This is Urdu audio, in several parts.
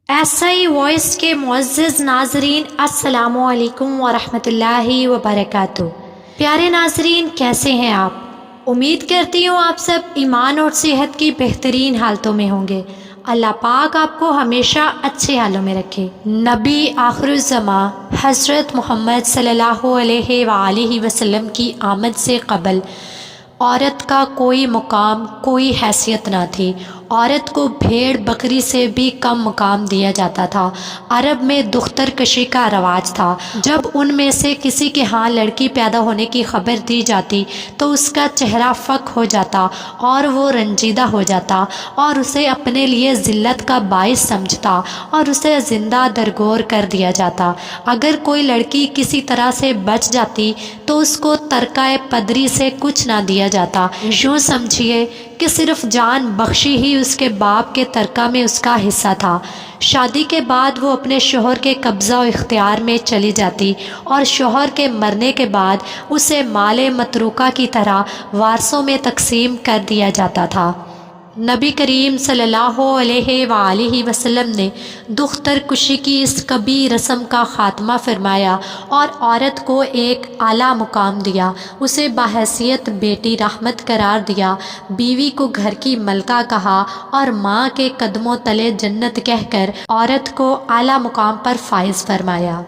ایسا ہی وائس کے معزز ناظرین، السلام علیکم ورحمۃ اللہ وبرکاتہ۔ پیارے ناظرین، کیسے ہیں آپ؟ امید کرتی ہوں آپ سب ایمان اور صحت کی بہترین حالتوں میں ہوں گے۔ اللہ پاک آپ کو ہمیشہ اچھے حالوں میں رکھے۔ نبی آخر الزماں حضرت محمد صلی اللہ علیہ وآلہ وسلم کی آمد سے قبل عورت کا کوئی مقام، کوئی حیثیت نہ تھی۔ عورت کو بھیڑ بکری سے بھی کم مقام دیا جاتا تھا۔ عرب میں دختر کشی کا رواج تھا۔ جب ان میں سے کسی کے ہاں لڑکی پیدا ہونے کی خبر دی جاتی تو اس کا چہرہ فک ہو جاتا اور وہ رنجیدہ ہو جاتا اور اسے اپنے لیے ذلت کا باعث سمجھتا اور اسے زندہ درگور کر دیا جاتا۔ اگر کوئی لڑکی کسی طرح سے بچ جاتی تو اس کو ترکہ پدری سے کچھ نہ دیا جاتا۔ یوں سمجھیے کہ صرف جان بخشی ہی اس کے باپ کے ترکہ میں اس کا حصہ تھا۔ شادی کے بعد وہ اپنے شوہر کے قبضہ و اختیار میں چلی جاتی اور شوہر کے مرنے کے بعد اسے مال متروکہ کی طرح وارثوں میں تقسیم کر دیا جاتا تھا۔ نبی کریم صلی اللہ علیہ وآلہ وسلم نے دختر کشی کی اس کبھی رسم کا خاتمہ فرمایا اور عورت کو ایک اعلیٰ مقام دیا۔ اسے بحیثیت بیٹی رحمت قرار دیا، بیوی کو گھر کی ملکہ کہا اور ماں کے قدموں تلے جنت کہہ کر عورت کو اعلیٰ مقام پر فائز فرمایا۔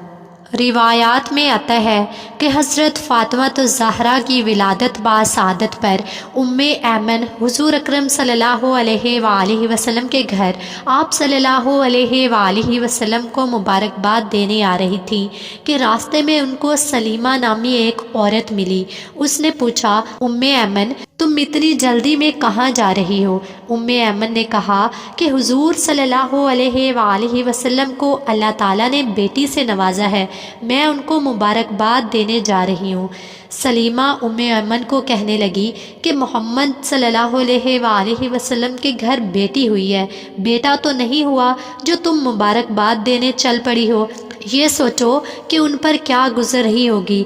روایات میں آتا ہے کہ حضرت فاطمہ الزہرا کی ولادت بسعادت پر ام ایمن حضور اکرم صلی اللہ علیہ وآلہ وسلم کے گھر آپ صلی اللہ علیہ وآلہ وسلم کو مبارکباد دینے آ رہی تھی کہ راستے میں ان کو سلیمہ نامی ایک عورت ملی۔ اس نے پوچھا، ام ایمن تم اتنی جلدی میں کہاں جا رہی ہو؟ ام ایمن نے کہا کہ حضور صلی اللہ علیہ وآلہ وسلم کو اللہ تعالیٰ نے بیٹی سے نوازا ہے، میں ان کو مبارکباد دینے جا رہی ہوں۔ سلیمہ ام ایمن کو کہنے لگی کہ محمد صلی اللہ علیہ وآلہ وسلم کے گھر بیٹی ہوئی ہے، بیٹا تو نہیں ہوا جو تم مبارکباد دینے چل پڑی ہو۔ یہ سوچو کہ ان پر کیا گزر رہی ہوگی،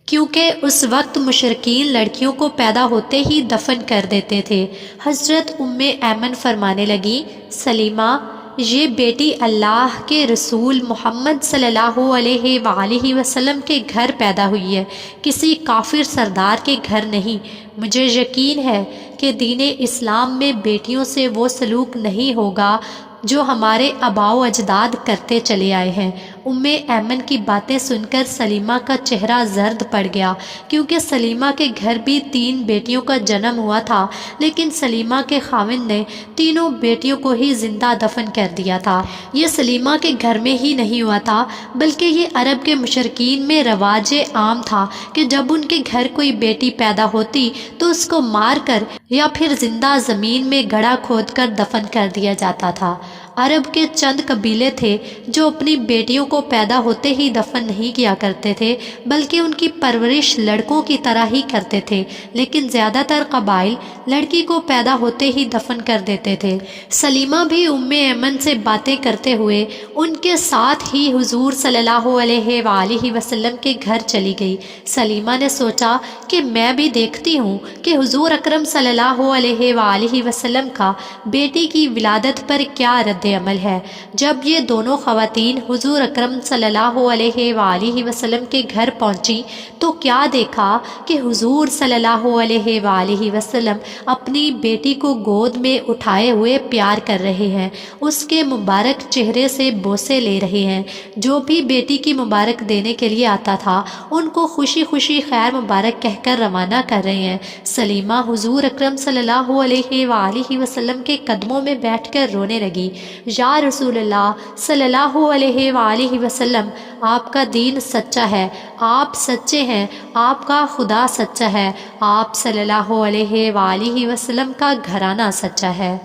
کیونکہ اس وقت مشرکین لڑکیوں کو پیدا ہوتے ہی دفن کر دیتے تھے۔ حضرت ام ایمن فرمانے لگی، سلیمہ یہ بیٹی اللہ کے رسول محمد صلی اللہ علیہ وآلہ وسلم کے گھر پیدا ہوئی ہے، کسی کافر سردار کے گھر نہیں۔ مجھے یقین ہے کہ دین اسلام میں بیٹیوں سے وہ سلوک نہیں ہوگا جو ہمارے آباء و اجداد کرتے چلے آئے ہیں۔ ام ایمن کی باتیں سن کر سلیمہ کا چہرہ زرد پڑ گیا، کیونکہ سلیمہ کے گھر بھی 3 بیٹیوں کا جنم ہوا تھا، لیکن سلیمہ کے خاوند نے تینوں بیٹیوں کو ہی زندہ دفن کر دیا تھا۔ یہ سلیمہ کے گھر میں ہی نہیں ہوا تھا، بلکہ یہ عرب کے مشرکین میں رواج عام تھا کہ جب ان کے گھر کوئی بیٹی پیدا ہوتی تو اس کو مار کر یا پھر زندہ زمین میں گڑھا کھود کر دفن کر دیا جاتا تھا۔ عرب کے چند قبیلے تھے جو اپنی بیٹیوں کو پیدا ہوتے ہی دفن نہیں کیا کرتے تھے، بلکہ ان کی پرورش لڑکوں کی طرح ہی کرتے تھے، لیکن زیادہ تر قبائل لڑکی کو پیدا ہوتے ہی دفن کر دیتے تھے۔ سلیمہ بھی ام ایمن سے باتیں کرتے ہوئے ان کے ساتھ ہی حضور صلی اللہ علیہ وآلہ وسلم کے گھر چلی گئی۔ سلیمہ نے سوچا کہ میں بھی دیکھتی ہوں کہ حضور اکرم صلی اللہ علیہ وآلہ وسلم کا بیٹی کی ولادت پر کیا رد عمل ہے۔ جب یہ دونوں خواتین حضور اکرم صلی اللہ علیہ وآلہ وسلم کے گھر پہنچی تو کیا دیکھا کہ حضور صلی اللہ علیہ وآلہ وسلم اپنی بیٹی کو گود میں اٹھائے ہوئے پیار کر رہے ہیں، اس کے مبارک چہرے سے بوسے لے رہے ہیں۔ جو بھی بیٹی کی مبارک دینے کے لیے آتا تھا ان کو خوشی خوشی خیر مبارک کہہ کر روانہ کر رہے ہیں۔ سلیمہ حضور اکرم صلی اللہ علیہ وآلہ وسلم کے قدموں میں بیٹھ کر رونے لگی، یا رسول اللہ صلی اللہ علیہ وآلہ وسلم، آپ کا دین سچا ہے، آپ سچے ہیں، آپ کا خدا سچا ہے، آپ صلی اللہ علیہ وآلہ وسلم کا گھرانہ سچا ہے۔